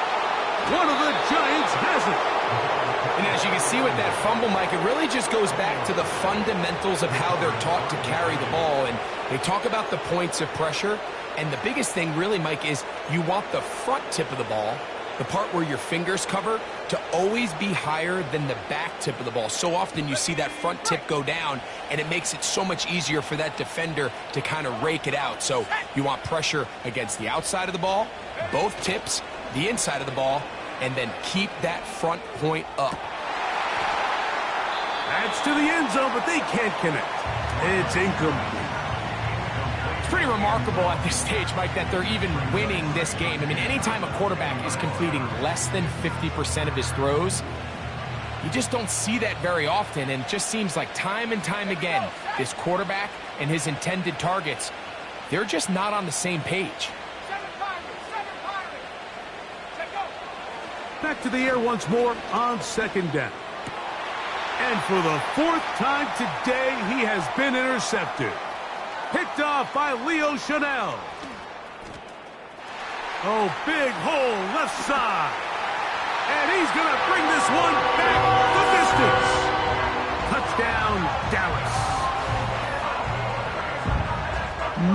One of the Giants has it. And as you can see with that fumble, Mike, it really just goes back to the fundamentals of how they're taught to carry the ball. And they talk about the points of pressure. And the biggest thing really, Mike, is you want the front tip of the ball, the part where your fingers cover, to always be higher than the back tip of the ball. So often you see that front tip go down, and it makes it so much easier for that defender to kind of rake it out. So you want pressure against the outside of the ball, both tips, the inside of the ball, and then keep that front point up. That's to the end zone, but they can't connect. It's incomplete. It's pretty remarkable at this stage, Mike, that they're even winning this game. I mean, anytime a quarterback is completing less than 50% of his throws, you just don't see that very often, and it just seems like time and time again, this quarterback and his intended targets, they're just not on the same page. Back to the air once more on second down. And for the fourth time today, he has been intercepted. Picked off by Leo Chanel. Oh, big hole left side. And he's going to bring this one back the distance. Touchdown, Dallas.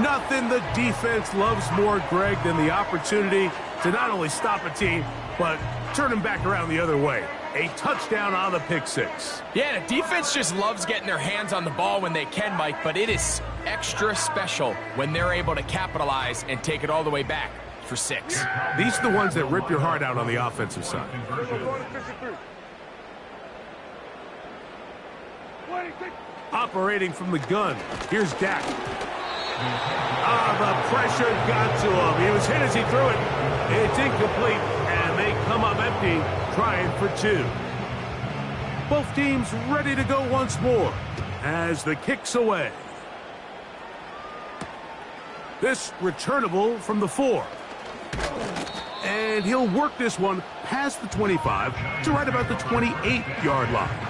Nothing the defense loves more, Greg, than the opportunity to not only stop a team, but turn him back around the other way. A touchdown on the pick six. Yeah, the defense just loves getting their hands on the ball when they can, Mike, but it is extra special when they're able to capitalize and take it all the way back for 6. These are the ones that rip your heart out on the offensive side. Operating from the gun, here's Dak. The pressure got to him. He was hit as he threw it. It's incomplete, and they come up empty, trying for 2. Both teams ready to go once more as the kick's away. This returnable from the 4. And he'll work this one past the 25 to right about the 28-yard line.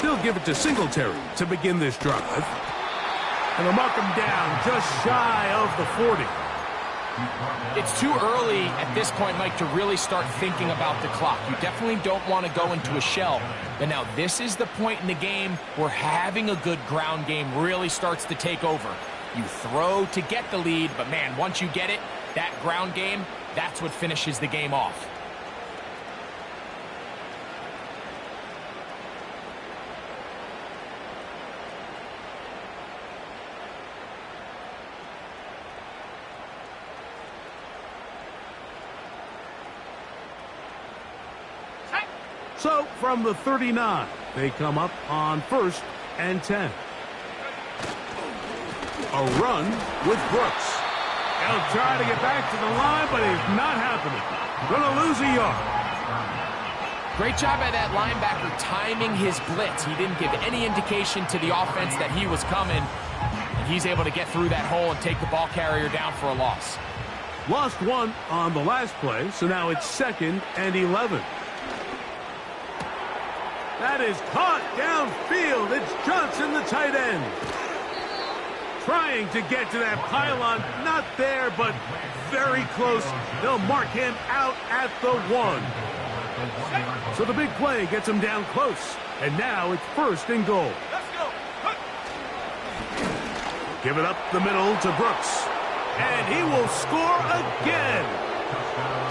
They'll give it to Singletary to begin this drive. And they'll mark him down just shy of the 40. It's too early at this point, Mike, to really start thinking about the clock. You definitely don't want to go into a shell. But now this is the point in the game where having a good ground game really starts to take over. You throw to get the lead, but man, once you get it, that ground game, that's what finishes the game off. So from the 39, they come up on 1st and 10. A run with Brooks. He'll try to get back to the line, but it's not happening. Gonna lose a yard. Great job by that linebacker timing his blitz. He didn't give any indication to the offense that he was coming. And he's able to get through that hole and take the ball carrier down for a loss. Lost one on the last play, so now it's 2nd and 11. That is caught downfield. It's Johnson, the tight end. Trying to get to that pylon. Not there, but very close. They'll mark him out at the 1. So the big play gets him down close. And now it's 1st and goal. Let's go. Give it up the middle to Brooks. And he will score again.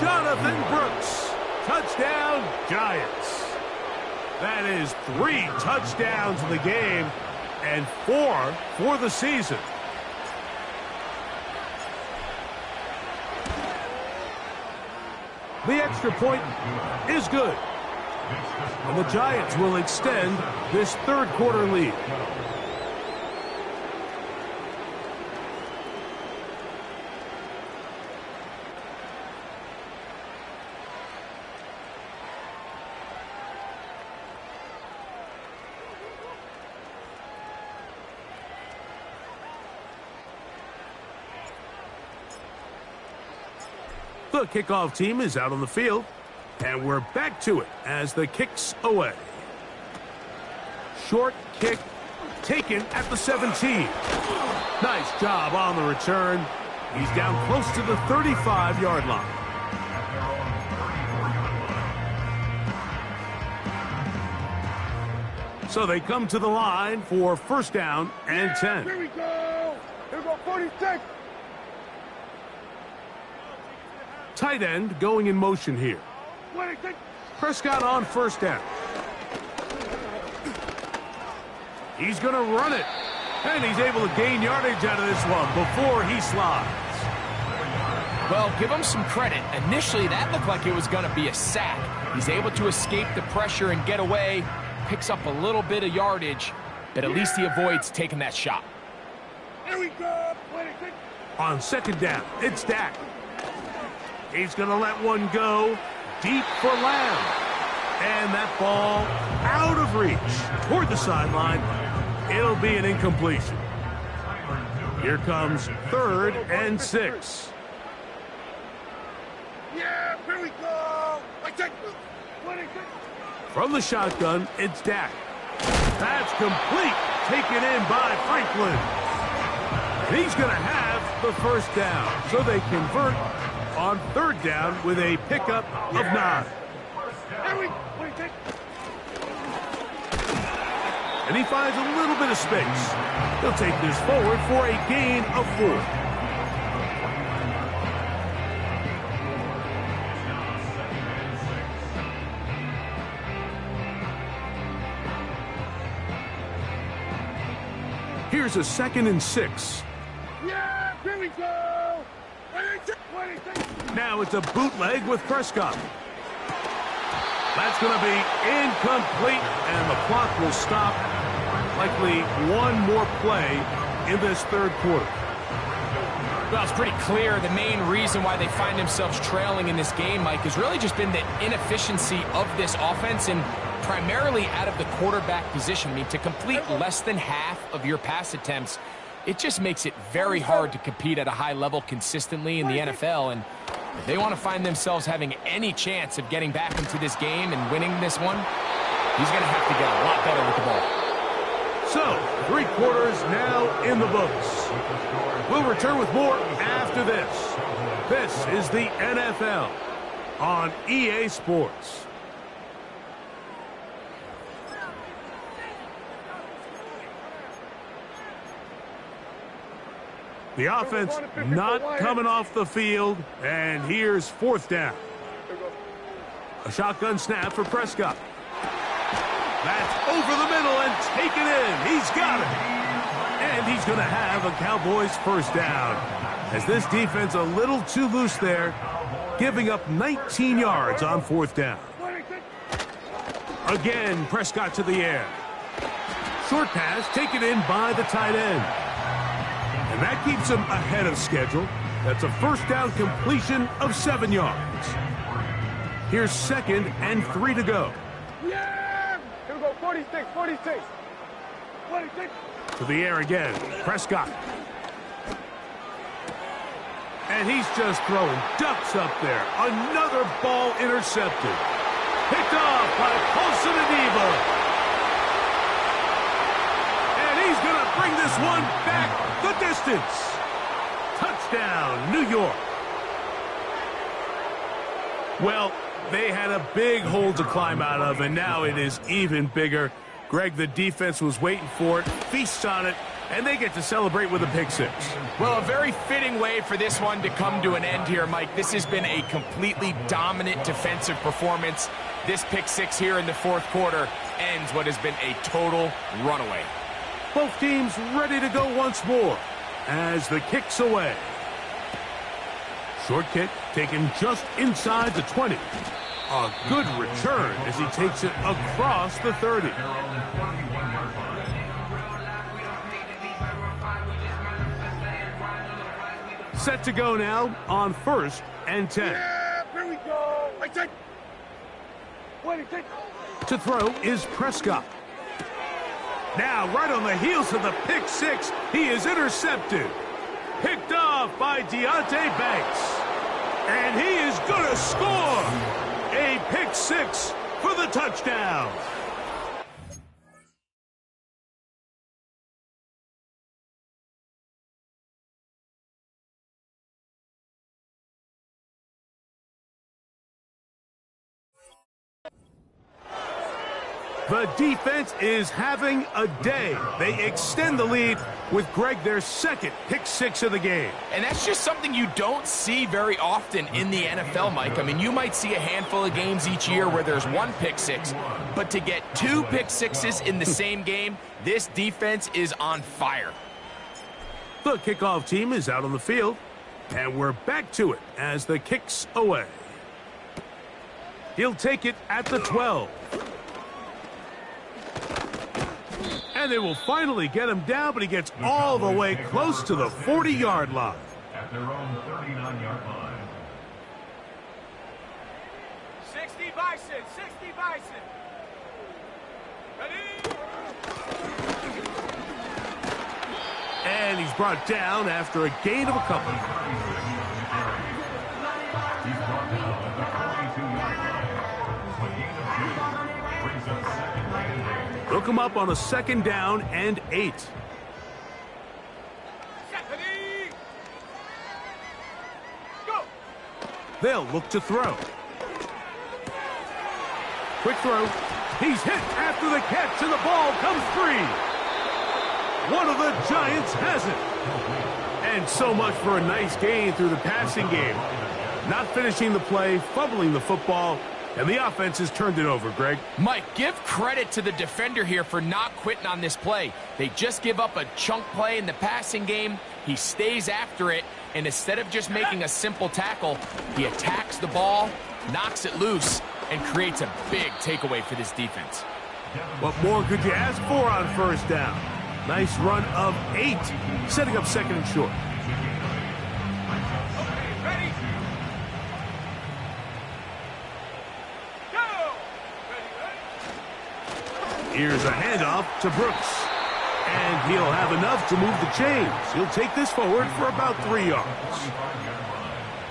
Jonathan Brooks. Touchdown, Giants. That is 3 touchdowns in the game and 4 for the season. The extra point is good. And the Giants will extend this 3rd quarter lead. The kickoff team is out on the field, and we're back to it as the kick's away. Short kick taken at the 17. Nice job on the return. He's down close to the 35-yard line. So they come to the line for 1st down and 10. Here we go. Here we go, 46. Tight end going in motion here. 26. Prescott on 1st down. He's going to run it. And he's able to gain yardage out of this one before he slides. Well, give him some credit. Initially, that looked like it was going to be a sack. He's able to escape the pressure and get away. Picks up a little bit of yardage, but at least he avoids taking that shot. Here we go. 26. On 2nd down, it's Dak. He's going to let one go deep for Lamb. And that ball out of reach toward the sideline. It'll be an incompletion. Here comes 3rd and 6. Yeah, here we go. I take 26. From the shotgun, it's Dak. That's complete. Taken in by Franklin. And he's going to have the 1st down. So they convert on 3rd down with a pickup of 9. Here we go. 26. And he finds a little bit of space. He'll take this forward for a gain of 4. Here's a 2nd and 6. Yeah, here we go. 26. Now it's a bootleg with Prescott. That's going to be incomplete, and the clock will stop. Likely one more play in this 3rd quarter. Well, it's pretty clear the main reason why they find themselves trailing in this game, Mike, has really just been the inefficiency of this offense and primarily out of the quarterback position. I mean, to complete less than half of your pass attempts, it just makes it very hard to compete at a high level consistently in the NFL. And if they want to find themselves having any chance of getting back into this game and winning this one, he's going to have to get a lot better with the ball. So, 3 quarters now in the books. We'll return with more after this. This is the NFL on EA Sports. The offense not coming off the field, and here's 4th down. A shotgun snap for Prescott. That's over the middle and taken in. He's got it. And he's going to have a Cowboys 1st down. As this defense a little too loose there, giving up 19 yards on 4th down. Again, Prescott to the air. Short pass taken in by the tight end. And that keeps him ahead of schedule. That's a first down completion of 7 yards. Here's 2nd and 3 to go. Yeah! Here we go, 46, 46. 46. To the air again, Prescott. And he's just throwing ducks up there. Another ball intercepted. Picked off by Paulson Adebo. And he's going to bring this one back the distance. Touchdown, New York. Well, they had a big hole to climb out of, and now it is even bigger. Greg, the defense was waiting for it, feasts on it, and they get to celebrate with a pick six. Well, a very fitting way for this one to come to an end here, Mike. This has been a completely dominant defensive performance. This pick six here in the fourth quarter ends what has been a total runaway. Both teams ready to go once more as the kick's away. Short kick taken just inside the 20. A good return as he takes it across the 30. Set to go now on 1st and 10. Yeah, here we go. I take. To throw is Prescott. Now, right on the heels of the pick six, he is intercepted. Picked off by Deonte Banks. And he is going to score. A pick six for the touchdown. The defense is having a day. They extend the lead with Greg their 2nd pick six of the game. And that's just something you don't see very often in the NFL, Mike. I mean, you might see a handful of games each year where there's 1 pick six, but to get 2 pick sixes in the same game, this defense is on fire. The kickoff team is out on the field, and we're back to it as the kick's away. He'll take it at the 12. And they will finally get him down, but he gets all the way close to the 40-yard line. At their own 39-yard line. 60 Bison, 60 Bison. Ready? And he's brought down after a gain of a couple. He's brought down at the 42-yard line. A gain of 2 brings up 2nd and 8. They'll come up on a 2nd down and 8. Go. They'll look to throw. Quick throw. He's hit after the catch, and the ball comes free. One of the Giants has it. And so much for a nice gain through the passing game. Not finishing the play, fumbling the football, and the offense has turned it over, Greg. Mike, give credit to the defender here for not quitting on this play. They just give up a chunk play in the passing game. He stays after it, and instead of just making a simple tackle, he attacks the ball, knocks it loose, and creates a big takeaway for this defense. What more could you ask for on 1st down? Nice run of 8, setting up 2nd and short. Ready? Go! Ready? Here's a handoff to Brooks. And he'll have enough to move the chains. He'll take this forward for about 3 yards.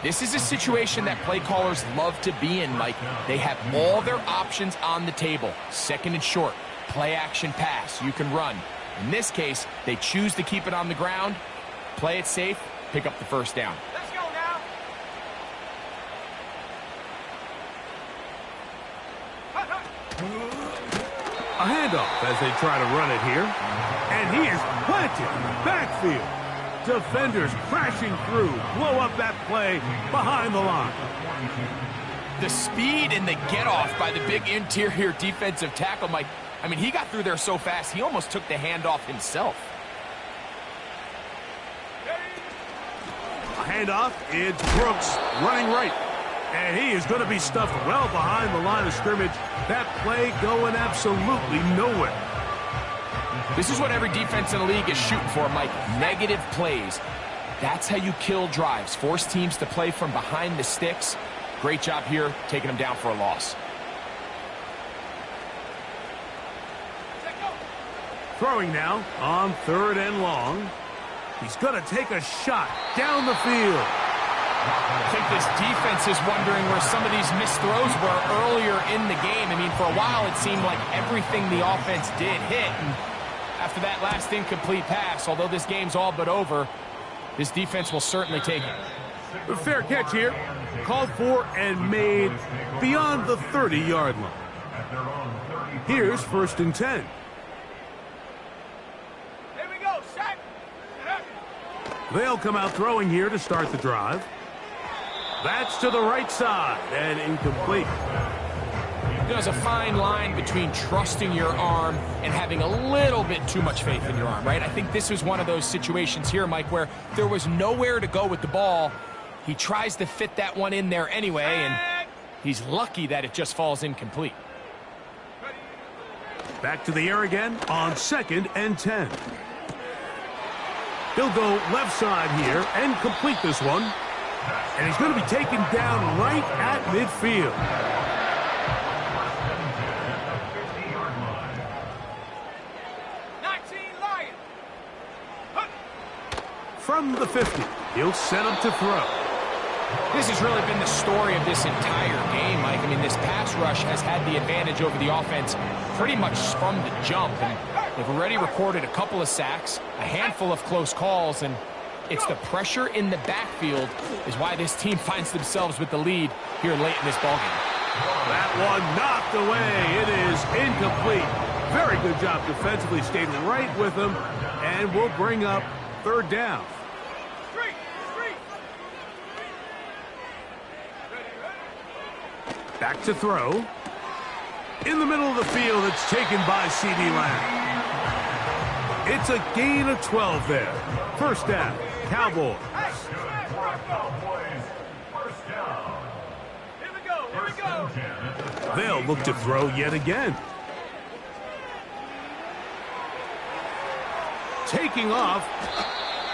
This is a situation that play callers love to be in, Mike. They have all their options on the table. 2nd and short, play action pass, you can run. In this case, they choose to keep it on the ground, play it safe, pick up the 1st down. Let's go now. A handoff as they try to run it here. And he is planted in the backfield. Defenders crashing through, blow up that play behind the line. The speed and the get-off by the big interior defensive tackle, Mike. I mean, he got through there so fast, he almost took the handoff himself. A handoff, it's Brooks running right. And he is going to be stuffed well behind the line of scrimmage. That play going absolutely nowhere. This is what every defense in the league is shooting for, Mike. Negative plays. That's how you kill drives. Force teams to play from behind the sticks. Great job here, taking them down for a loss. Throwing now on 3rd and long. He's going to take a shot down the field. I think this defense is wondering where some of these missed throws were earlier in the game. I mean, for a while it seemed like everything the offense did hit. And after that last incomplete pass, although this game's all but over, this defense will certainly take it. A fair catch here. Called for and made beyond the 30-yard line. Here's 1st and 10. Here we go, set. They'll come out throwing here to start the drive. That's to the right side and incomplete. There's a fine line between trusting your arm and having a little bit too much faith in your arm, right? I think this was one of those situations here, Mike, where there was nowhere to go with the ball. He tries to fit that one in there anyway, and he's lucky that it just falls incomplete. Back to the air again on 2nd and 10. He'll go left side here and complete this one. And he's going to be taken down right at midfield. From the 50, he'll set up to throw. This has really been the story of this entire game, Mike. I mean, this pass rush has had the advantage over the offense pretty much from the jump. And they've already recorded a couple of sacks, a handful of close calls, and it's the pressure in the backfield is why this team finds themselves with the lead here late in this ballgame. That one knocked away. It is incomplete. Very good job defensively. Stayed right with them, and will bring up 3rd down. Back to throw. In the middle of the field, it's taken by C.D. Lamb. It's a gain of 12 there. 1st down, Cowboys. Here we go. They'll look to throw yet again. Taking off.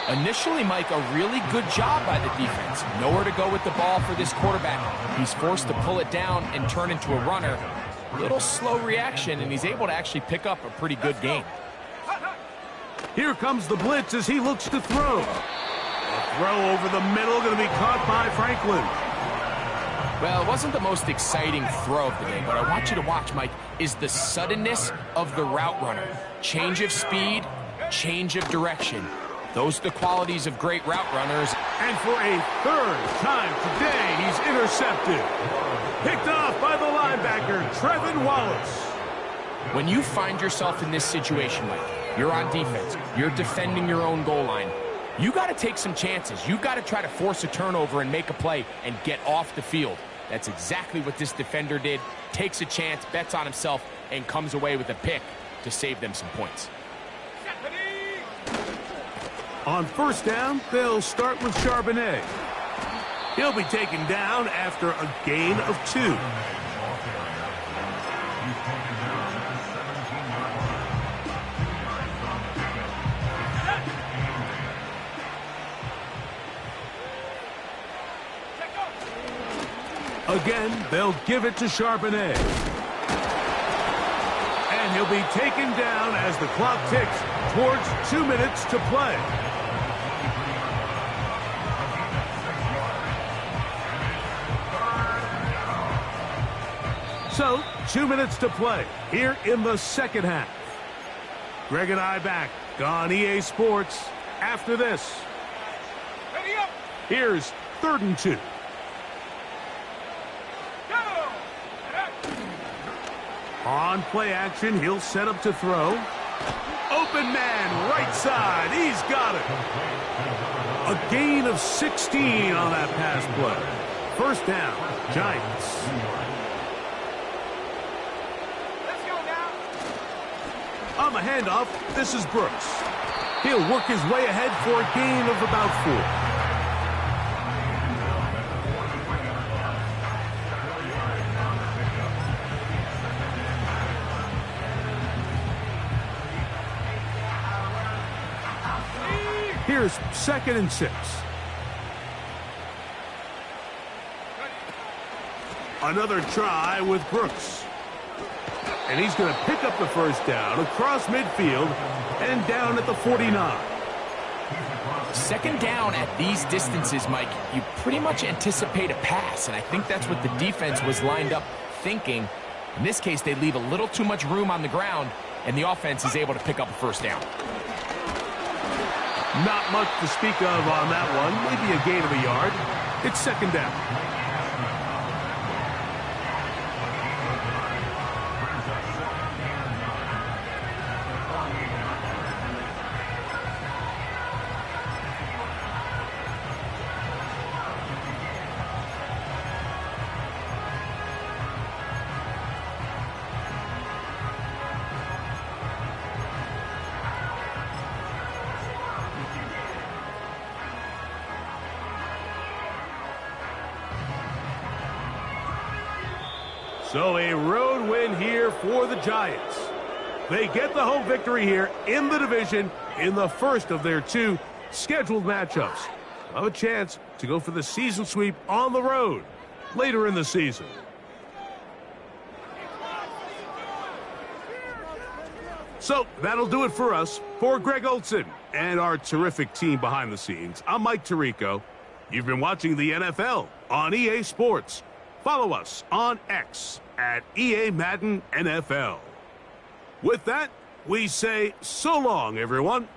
Initially, Mike, a really good job by the defense. Nowhere to go with the ball for this quarterback. He's forced to pull it down and turn into a runner. Little slow reaction, and he's able to actually pick up a pretty good game. Here comes the blitz as he looks to throw. A throw over the middle, going to be caught by Franklin. Well, it wasn't the most exciting throw of the day, but I want you to watch, Mike, is the suddenness of the route runner. Change of speed, change of direction. Those are the qualities of great route runners. And for a 3rd time today, he's intercepted. Picked off by the linebacker, Trevin Wallace. When you find yourself in this situation, Mike, you're on defense, you're defending your own goal line, you got to take some chances. You got to try to force a turnover and make a play and get off the field. That's exactly what this defender did. Takes a chance, bets on himself, and comes away with a pick to save them some points. On 1st down, they'll start with Charbonnet. He'll be taken down after a gain of 2. Again, they'll give it to Charbonnet. And he'll be taken down as the clock ticks towards 2 minutes to play. So, 2 minutes to play here in the 2nd half. Greg and I back on EA Sports after this. Here's 3rd and 2. On play action, he'll set up to throw. Open man, right side. He's got it. A gain of 16 on that pass play. 1st down, Giants. On the handoff, this is Brooks. He'll work his way ahead for a gain of about 4. Here's 2nd and 6. Another try with Brooks. And he's going to pick up the first down across midfield and down at the 49. 2nd down at these distances, Mike, you pretty much anticipate a pass, and I think that's what the defense was lined up thinking. In this case, they leave a little too much room on the ground, and the offense is able to pick up a first down. Not much to speak of on that one. Maybe a gain of a yard. It's 2nd down. So a road win here for the Giants. They get the home victory here in the division in the first of their 2 scheduled matchups. Have a chance to go for the season sweep on the road later in the season. So that'll do it for us. For Greg Olson and our terrific team behind the scenes, I'm Mike Tirico. You've been watching the NFL on EA Sports. Follow us on X at EA Madden NFL. With that, we say so long, everyone.